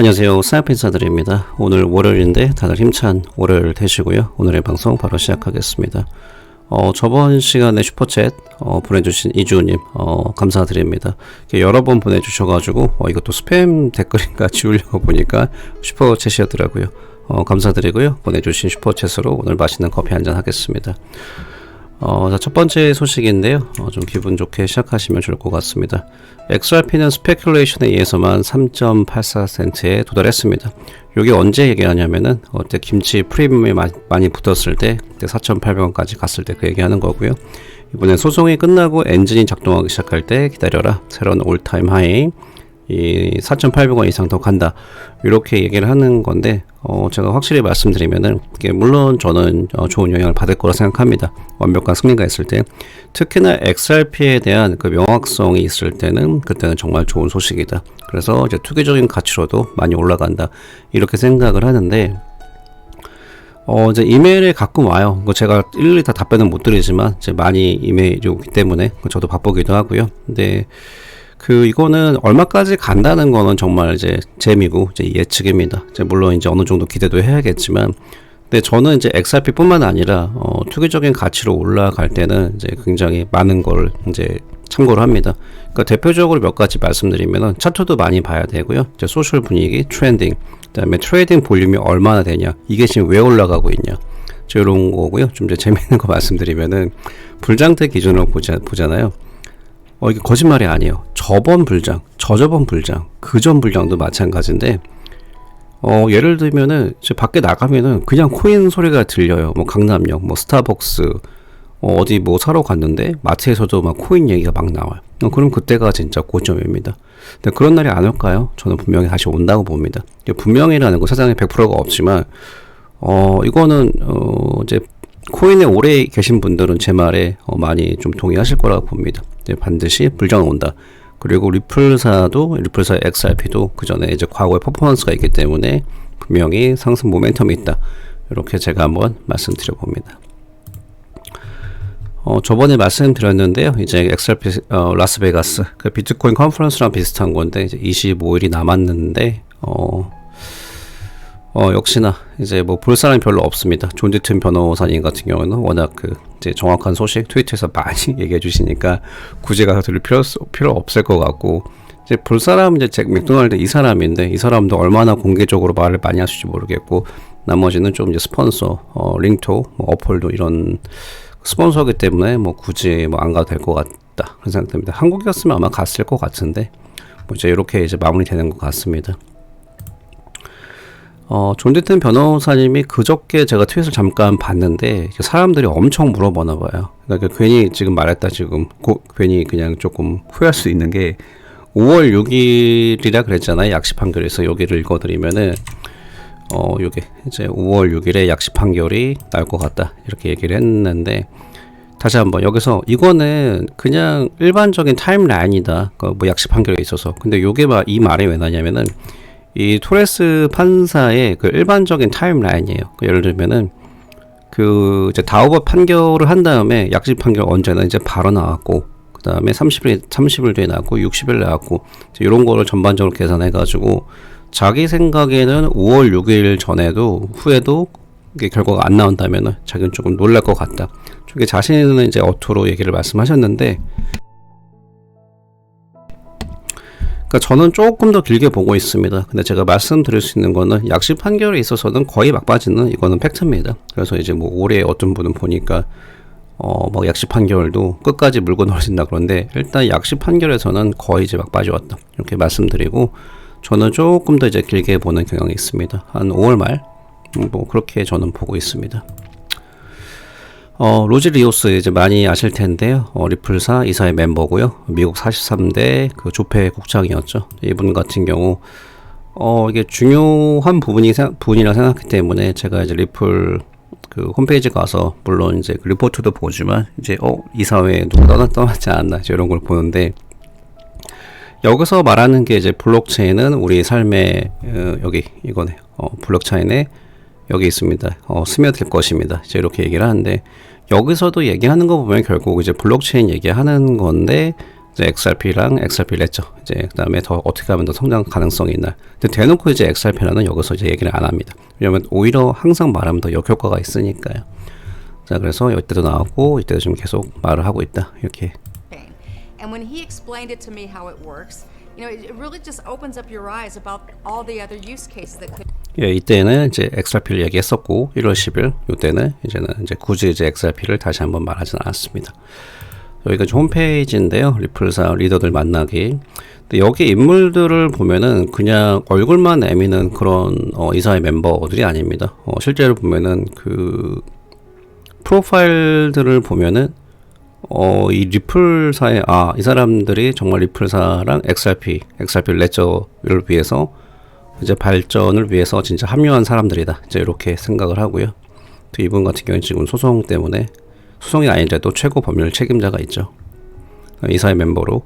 안녕하세요. 사이언 인사드립니다. 오늘 월요일인데 다들 힘찬 월요일 되시고요. 오늘의 방송 바로 시작하겠습니다. 저번 시간에 슈퍼챗 보내주신 이주호님 감사드립니다. 여러 번 보내주셔가지고 이것도 스팸 댓글인가 지우려고 보니까 슈퍼챗이었더라고요. 감사드리고요. 보내주신 슈퍼챗으로 오늘 맛있는 커피 한잔 하겠습니다. 자, 첫 번째 소식인데요. 좀 기분 좋게 시작하시면 좋을 것 같습니다. XRP는 스페큘레이션에 의해서만 3.84센트에 도달했습니다. 이게 언제 얘기하냐면은 그때 김치 프리미엄이 많이 붙었을 때 그때 4,800원까지 갔을 때 그 얘기하는 거고요. 이번엔 소송이 끝나고 엔진이 작동하기 시작할 때 기다려라. 새로운 올타임 하이 이 4,800원 이상 더 간다. 이렇게 얘기를 하는 건데 제가 확실히 말씀드리면은 물론 저는 좋은 영향을 받을 거라 생각합니다. 완벽한 승리가 있을 때, 특히나 XRP에 대한 그 명확성이 있을 때는 그때는 정말 좋은 소식이다. 그래서 이제 투기적인 가치로도 많이 올라간다. 이렇게 생각을 하는데 이제 이메일이 가끔 와요. 제가 일일이 다 답변은 못 드리지만 이제 많이 이메일이 오기 때문에 저도 바쁘기도 하고요. 근데 이거는 얼마까지 간다는 거는 정말 이제 재미고 이제 예측입니다. 물론 이제 어느 정도 기대도 해야겠지만, 근데 저는 이제 XRP 뿐만 아니라 투기적인 가치로 올라갈 때는 이제 굉장히 많은 걸 이제 참고를 합니다. 그러니까 대표적으로 몇 가지 말씀드리면은 차트도 많이 봐야 되고요. 이제 소셜 분위기, 트렌딩, 그다음에 트레이딩 볼륨이 얼마나 되냐, 이게 지금 왜 올라가고 있냐, 이런 거고요. 좀 이제 재미있는 거 말씀드리면은 불장대 기준으로 보잖아요. 이게 거짓말이 아니에요. 저번 불장, 저저번 불장, 그전 불장도 마찬가지인데, 예를 들면은, 밖에 나가면은 그냥 코인 소리가 들려요. 뭐 강남역, 뭐 스타벅스, 어디 뭐 사러 갔는데, 마트에서도 막 코인 얘기가 막 나와요. 그럼 그때가 진짜 고점입니다. 근데 그런 날이 안 올까요? 저는 분명히 다시 온다고 봅니다. 분명이라는 거 세상에 100%가 없지만, 이거는, 이제, 코인에 오래 계신 분들은 제 말에 많이 좀 동의하실 거라고 봅니다. 반드시 불장은 온다. 그리고 리플사 XRP도 그 전에 이제 과거의 퍼포먼스가 있기 때문에 분명히 상승 모멘텀이 있다. 이렇게 제가 한번 말씀드려 봅니다. 저번에 말씀드렸는데요. 이제 XRP 라스베가스 그 비트코인 컨퍼런스랑 비슷한 건데 이제 25일이 남았는데 역시나 이제 뭐 볼 사람이 별로 없습니다. 존 디튼 변호사님 같은 경우는 워낙 이제 정확한 소식 트위터에서 많이 얘기해 주시니까 굳이 가서 들을 필요 없을 것 같고, 이제 볼 사람은 이제 잭 맥도날드 이 사람인데, 이 사람도 얼마나 공개적으로 말을 많이 하실지 모르겠고, 나머지는 좀 이제 스폰서, 링토, 뭐 어플도 이런 스폰서기 때문에 뭐 굳이 뭐 안 가도 될 것 같다 그런 생각됩니다. 한국이었으면 아마 갔을 것 같은데 뭐 이제 이렇게 이제 마무리되는 것 같습니다. 존 디튼 변호사님이 그저께 제가 트윗을 잠깐 봤는데 사람들이 엄청 물어보나 봐요. 그러니까 괜히 지금 말했다 괜히 그냥 조금 후회할 수 있는 게 5월 6일이라 그랬잖아요. 약식 판결에서 여기를 읽어드리면은 요게 이제 5월 6일에 약식 판결이 나올 것 같다 이렇게 얘기를 했는데, 다시 한번 여기서 이거는 그냥 일반적인 타임라인이다. 뭐 약식 판결에 있어서. 근데 요게 이 말이 왜 나냐면은 이 토레스 판사의 그 일반적인 타임라인이에요. 예를 들면은 이제 다우버 판결을 한 다음에 약식 판결 언제나 이제 바로 나왔고, 그 다음에 30일 뒤에 나왔고, 60일 나왔고, 이런 거를 전반적으로 계산해가지고 자기 생각에는 5월 6일 전에도 후에도 이게 결과가 안 나온다면은 자기는 조금 놀랄 것 같다. 저게 자신은 이제 어투로 얘기를 말씀하셨는데, 그러니까 저는 조금 더 길게 보고 있습니다. 근데 제가 말씀드릴 수 있는 거는 약식 판결에 있어서는 거의 막바지는 이거는 팩트입니다. 그래서 이제 뭐 올해 어떤 분은 보니까 뭐 약식 판결도 끝까지 물고 늘어진다 그런데, 일단 약식 판결에서는 거의 이제 막바지 왔다 이렇게 말씀드리고, 저는 조금 더 이제 길게 보는 경향이 있습니다. 한 5월 말 뭐 그렇게 저는 보고 있습니다. 로지 리오스 이제 많이 아실 텐데요. 리플사 이사의 멤버고요. 미국 43대 그 조폐 국장이었죠. 이분 같은 경우 이게 중요한 부분이라 생각하기 때문에 제가 이제 리플 홈페이지 가서 물론 이제 리포트도 보지만 이제 이사회에 누가 떠났지 않았나 이런 걸 보는데, 여기서 말하는 게 이제 블록체인은 우리 삶의 여기 이거네요. 블록체인에 여기 있습니다. 스며들 것입니다. 이제 이렇게 얘기를 하는데, 여기서도 얘기하는 거 보면 결국 이제 블록체인 얘기하는 건데, 이제 XRP랑 XRP 레저, 이제 그다음에 더 어떻게 하면 더 성장 가능성이 있나. 근데 대놓고 이제 XRP라는 여기서 이제 얘기를 안 합니다. 왜냐면 오히려 항상 말하면 더 역효과가 있으니까요. 자, 그래서 이때도 나오고 이때도 지금 계속 말을 하고 있다. 이렇게. And when he explained it to me how it works, it really just opens up your eyes about all the other use cases that could. 예, 이때는 이제 XRP를 얘기했었고 1월 10일 이때는 이제 굳이 이제 XRP를 다시 한번 말하지는 않았습니다. 여기가 홈페이지인데요. 리플사 리더들 만나기. 근데 여기 인물들을 보면은 그냥 얼굴만 내미는 그런 이사회 멤버들이 아닙니다. 실제로 보면은 그 프로파일들을 보면은 이 리플사의 이 사람들이 정말 리플사랑 XRP 레저를 위해서 이제 발전을 위해서 진짜 합류한 사람들이다. 이제 이렇게 생각을 하고요. 또 이분 같은 경우는 지금 소송 때문에 소송이 아니더라도 최고 법률 책임자가 있죠. 이사회 멤버로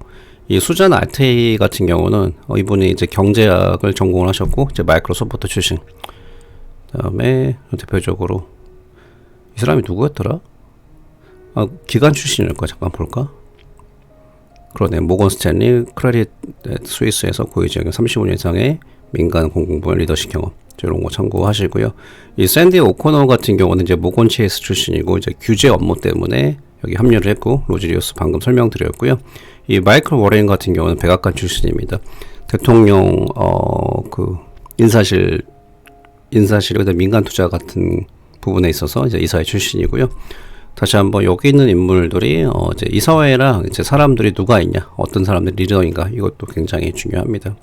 이 수잔 알테이 같은 경우는 이분이 이제 경제학을 전공을 하셨고 이제 마이크로소프트 출신. 그다음에 대표적으로 이 사람이 누구였더라? 기관 출신일 거야. 잠깐 볼까? 그러네. 모건 스탠리 크레딧 스위스에서 고위직 35년 이상의 민간 공공부문 리더십 경험. 이런 거 참고하시고요. 이 샌디 오코너 같은 경우는 이제 모건 체이스 출신이고 이제 규제 업무 때문에 여기 합류를 했고 로지리우스 방금 설명드렸고요. 이 마이클 워렌 같은 경우는 백악관 출신입니다. 대통령 그 인사실 그다음 민간 투자 같은 부분에 있어서 이제 이사회 출신이고요. 다시 한번 여기 있는 인물들이 이제 이사회랑 이제 사람들이 누가 있냐, 어떤 사람들이 리더인가 이것도 굉장히 중요합니다.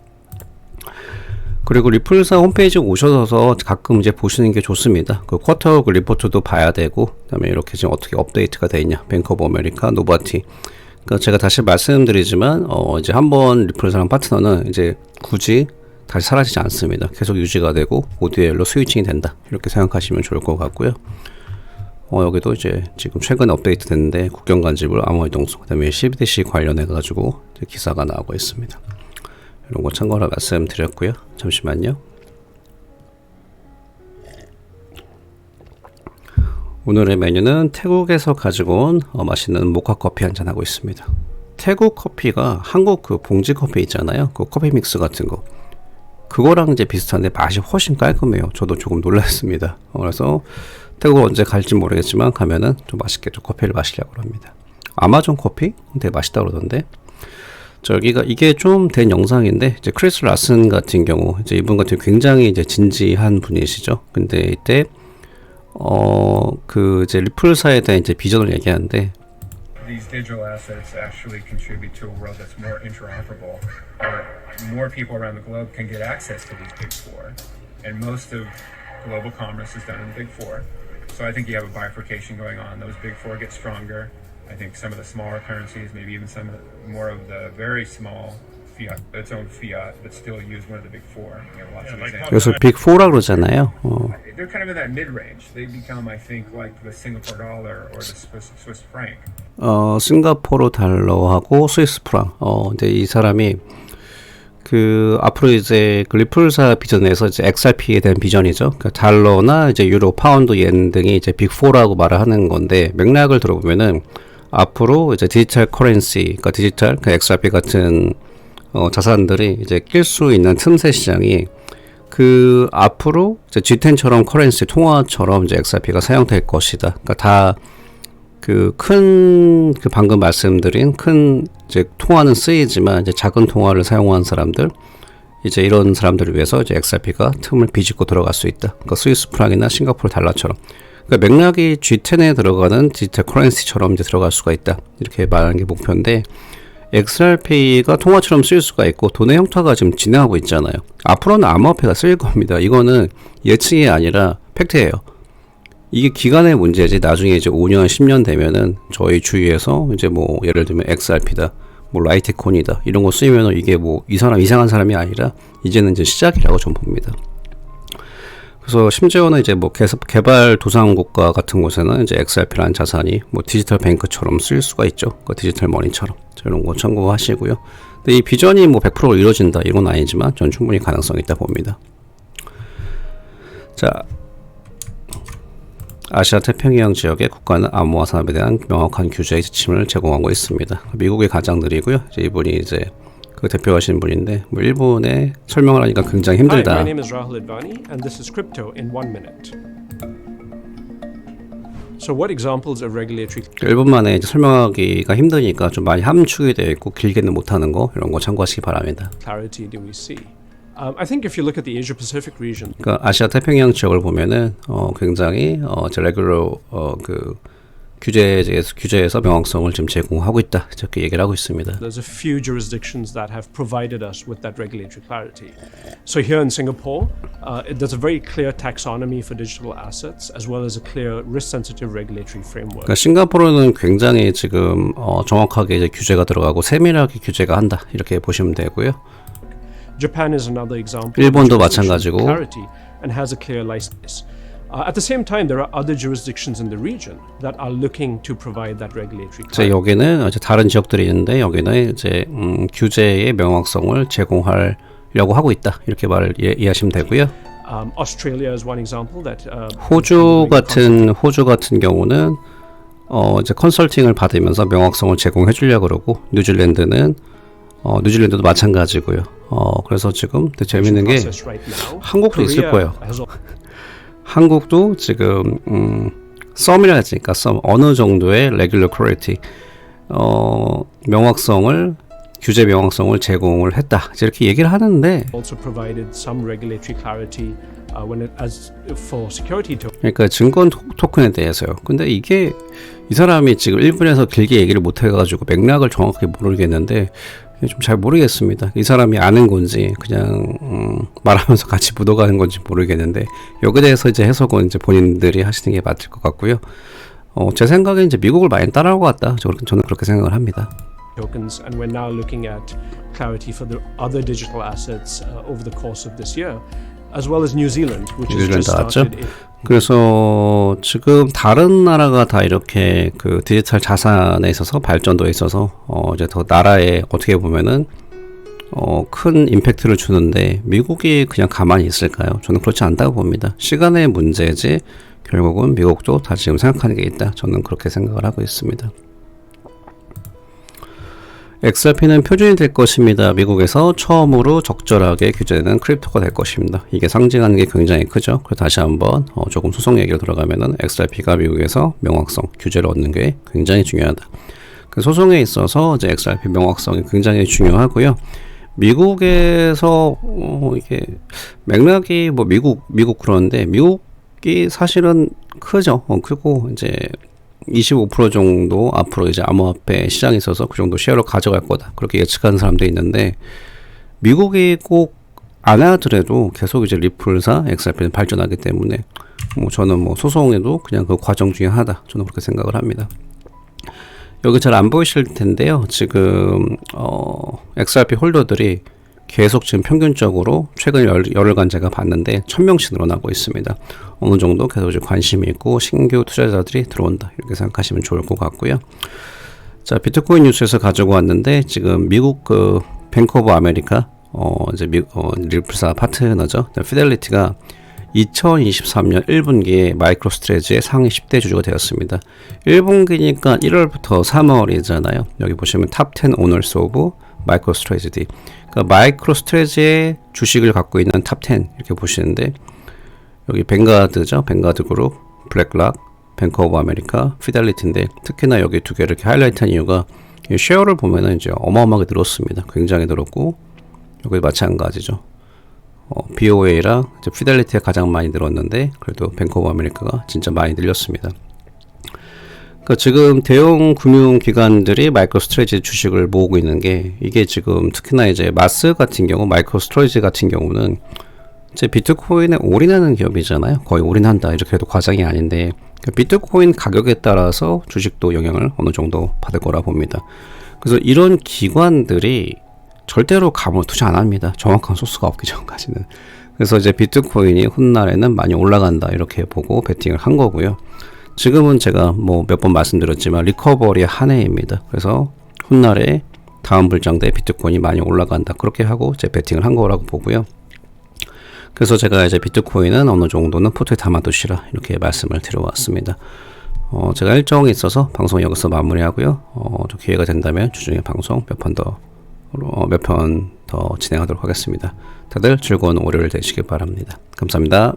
그리고 리플사 홈페이지 오셔서 가끔 이제 보시는 게 좋습니다. 그 쿼터 리포트도 봐야 되고, 그다음에 이렇게 지금 어떻게 업데이트가 돼 있냐, 뱅크 오브 아메리카, 노바티. 그러니까 제가 다시 말씀드리지만 이제 한번 리플사랑 파트너는 이제 굳이 다시 사라지지 않습니다. 계속 유지가 되고 ODL로 스위칭이 된다. 이렇게 생각하시면 좋을 것 같고요. 여기도 이제 지금 최근에 업데이트 됐는데 국경 간집을 암호 이동성, 그다음에 CBDC 관련해 가지고 기사가 나오고 있습니다. 이런 거 참고로 말씀드렸고요. 잠시만요. 오늘의 메뉴는 태국에서 가지고 온 맛있는 모카 커피 한잔 하고 있습니다. 태국 커피가 한국 그 봉지 커피 있잖아요. 그 커피 믹스 같은 거. 그거랑 이제 비슷한데 맛이 훨씬 깔끔해요. 저도 조금 놀랐습니다. 그래서 태국 언제 갈지 모르겠지만 가면은 좀 맛있게 좀 커피를 마시려고 합니다. 아마존 커피? 되게 맛있다 그러던데. 저기가 이게 좀 된 영상인데 이제 크리스 라슨 같은 경우 이제 이분 같은 경우 굉장히 이제 진지한 분이시죠. 근데 이때 그 이제 리플사에 대한 이제 비전을 얘기하는데 these digital assets actually contribute to a world that's more interoperable, where more people around the globe can get access to these big four. And most of global commerce is done in the big four. So I think you have a bifurcation going on. Those big four get stronger. I think some of the smaller currencies, maybe even some more of the very small fiat, its own fiat, but still use one of the big four. You know, lots of examples. 여기서 빅4라 그러잖아요. They're kind of in that mid-range. They become, I think, like the Singapore dollar or the Swiss franc. 싱가포르 달러하고 스위스 프랑. 근데 이 사람이 그 앞으로 이제 그 리플사 비전에서 이제 XRP에 대한 비전이죠. 그러니까 달러나 이제 유로, 파운드, 옌 등이 이제 빅4라고 말을 하는 건데 맥락을 들어보면은 앞으로 이제 디지털 커런시, 그러니까 디지털 그 XRP 같은 자산들이 이제 낄 수 있는 틈새 시장이 그 앞으로 이제 G10처럼 커런시 통화처럼 이제 XRP가 사용될 것이다. 그러니까 다 그 큰 그 방금 말씀드린 큰 이제 통화는 쓰이지만 이제 작은 통화를 사용하는 사람들 이제 이런 사람들을 위해서 이제 XRP가 틈을 비집고 들어갈 수 있다. 그러니까 스위스 프랑이나 싱가포르 달러처럼. 그러니까 맥락이 G10에 들어가는 디지털 커런시처럼 이제 들어갈 수가 있다. 이렇게 말하는 게 목표인데 XRP가 통화처럼 쓰일 수가 있고 돈의 형태가 지금 진행하고 있잖아요. 앞으로는 암호화폐가 쓰일 겁니다. 이거는 예측이 아니라 팩트예요. 이게 기간의 문제지 나중에 이제 5년, 10년 되면은 저희 주위에서 이제 뭐 예를 들면 XRP다, 뭐 라이트콘이다 이런 거 쓰이면은 이게 뭐 이 사람 이상한 사람이 아니라 이제는 이제 시작이라고 좀 봅니다. 그래서 심지어는 이제 뭐 개발 도상국가 같은 곳에는 이제 XRP라는 자산이 뭐 디지털 뱅크처럼 쓰일 수가 있죠. 그 디지털 머니처럼. 이런 거 참고하시고요. 근데 이 비전이 뭐 100% 이루어진다 이건 아니지만 전 충분히 가능성이 있다 봅니다. 자, 아시아 태평양 지역의 국가는 암호화 산업에 대한 명확한 규제의 지침을 제공하고 있습니다. 미국이 가장 느리고요. 이분이 이제 그 대표하시는 분인데 뭐 일본에 설명을 하니까 굉장히 Hi, 힘들다. my name is Rahul Advani, and this is Crypto in 1 minute. So, what examples of regulatory 일본 만에 이제 설명하기가 힘드니까 좀 많이 함축이 되어 있고 길게는 못하는 거 이런 거 참고하시기 바랍니다. clarity do we see? I think if you look at the Asia Pacific region, 그러니까 아시아 태평양 지역을 보면은 굉장히 이제 레귤러 그 규제에서 명확성을 지금 제공하고 있다 이렇게 얘기를 하고 있습니다. there's a few jurisdictions that have provided us with that regulatory clarity. So here in Singapore, there's a very clear taxonomy for digital assets, as well as a clear risk-sensitive regulatory framework. 그러니까 싱가포르는 굉장히 지금 정확하게 이제 규제가 들어가고 세밀하게 규제가 한다 이렇게 보시면 되고요. Japan is another example. 일본도 which has 마찬가지고. clarity and has a clear license. At the same time, there are other jurisdictions in the region that are looking to provide that regulatory 이제 clarity. 여기는 이제 다른 지역들이 있는데 여기는 이제 규제의 명확성을 제공하려고 하고 있다 이렇게 말을 이해하시면 되고요. Australia is one example that. 호주 같은 경우는 이제 컨설팅을 받으면서 명확성을 제공해 주려고 그러고 뉴질랜드도 마찬가지고요. 그래서 지금 되게 재밌는 게 한국도 있을 거예요. 한국도 지금 썸이라 했으니까 썸 어느 정도의 레귤러 퀄리티 규제 명확성을 제공을 했다 이렇게 얘기를 하는데 also provided some regulatory clarity as for security tokens. 그러니까 증권 토큰에 대해서요. 근데 이게 이 사람이 지금 일본에서 길게 얘기를 못 해가지고 맥락을 정확하게 모르겠는데 좀 잘 모르겠습니다. 이 사람이 아는 건지 그냥 말하면서 같이 묻어가는 건지 모르겠는데 여기에 대해서 이제 해석은 이제 본인들이 하시는 게 맞을 것 같고요. 제 생각에 이제 미국을 많이 따라올 것 같다. 저는 그렇게 생각을 합니다. Tokens, and we're now looking at clarity for the other digital assets over the course of this year, as well as New Zealand, which has just 나왔죠. started. 그래서 지금 다른 나라가 다 이렇게 그 디지털 자산에 있어서 발전도에 있어서 이제 더 나라에 어떻게 보면은 큰 임팩트를 주는데 미국이 그냥 가만히 있을까요? 저는 그렇지 않다고 봅니다. 시간의 문제지 결국은 미국도 다 지금 생각하는 게 있다. 저는 그렇게 생각을 하고 있습니다. XRP는 표준이 될 것입니다. 미국에서 처음으로 적절하게 규제되는 크립토가 될 것입니다. 이게 상징하는 게 굉장히 크죠. 그리고 다시 한번 조금 소송 얘기로 들어가면은 XRP가 미국에서 명확성, 규제를 얻는 게 굉장히 중요하다. 그 소송에 있어서 이제 XRP 명확성이 굉장히 중요하고요. 미국에서 이게 맥락이 뭐 미국 그러는데 미국이 사실은 크죠. 크고 이제 25% 정도 앞으로 이제 암호화폐 시장에 있어서 그 정도 쉐어를 가져갈 거다. 그렇게 예측하는 사람도 있는데 미국이 꼭 안 하더라도 계속 이제 리플사 XRP는 발전하기 때문에 저는 소송에도 그냥 그 과정 중에 하나다. 저는 그렇게 생각을 합니다. 여기 잘 안 보이실 텐데요. 지금 XRP 홀더들이 계속 지금 평균적으로 최근 열흘간 제가 봤는데 1000명씩 늘어나고 있습니다. 어느 정도 계속 이제 관심이 있고 신규 투자자들이 들어온다 이렇게 생각하시면 좋을 것 같고요. 자, 비트코인 뉴스에서 가지고 왔는데 지금 미국 그 뱅크 오브 아메리카 이제 리플사 파트너죠. 피델리티가 2023년 1분기에 마이크로 스트레지의 상위 10대 주주가 되었습니다. 1분기니까 1월부터 3월이잖아요. 여기 보시면 탑 10 오너스 오브 마이크로 스트레지디. 그러니까 마이크로 스트레지의 주식을 갖고 있는 탑 10 이렇게 보시는데 여기 뱅가드죠. 뱅가드 그룹, 블랙락, 뱅크 오브 아메리카, 피델리티인데 특히나 여기 두 개를 이렇게 하이라이트한 이유가 쉐어를 보면은 이제 어마어마하게 늘었습니다. 굉장히 늘었고 여기 마찬가지죠. BOA랑 이제 피델리티가 가장 많이 늘었는데 그래도 뱅크 오브 아메리카가 진짜 많이 늘렸습니다. 그러니까 지금 대형 금융기관들이 마이크로 스트레지 주식을 모으고 있는 게 이게 지금 특히나 이제 마스 같은 경우 마이크로 스트레지 같은 경우는 이제 비트코인에 올인하는 기업이잖아요. 거의 올인한다 이렇게 해도 과장이 아닌데 비트코인 가격에 따라서 주식도 영향을 어느 정도 받을 거라 봅니다. 그래서 이런 기관들이 절대로 감을 투자 안 합니다. 정확한 소스가 없기 전까지는. 그래서 이제 비트코인이 훗날에는 많이 올라간다 이렇게 보고 베팅을 한 거고요. 지금은 제가 몇 번 말씀드렸지만 리커버리의 한 해입니다. 그래서 훗날에 다음 불장 때 비트코인이 많이 올라간다 그렇게 하고 제 베팅을 한 거라고 보고요. 그래서 제가 이제 비트코인은 어느 정도는 포트에 담아두시라 이렇게 말씀을 드려왔습니다. 제가 일정이 있어서 방송 여기서 마무리하고요. 또 기회가 된다면 주중에 방송 몇 편 더 진행하도록 하겠습니다. 다들 즐거운 월요일 되시길 바랍니다. 감사합니다.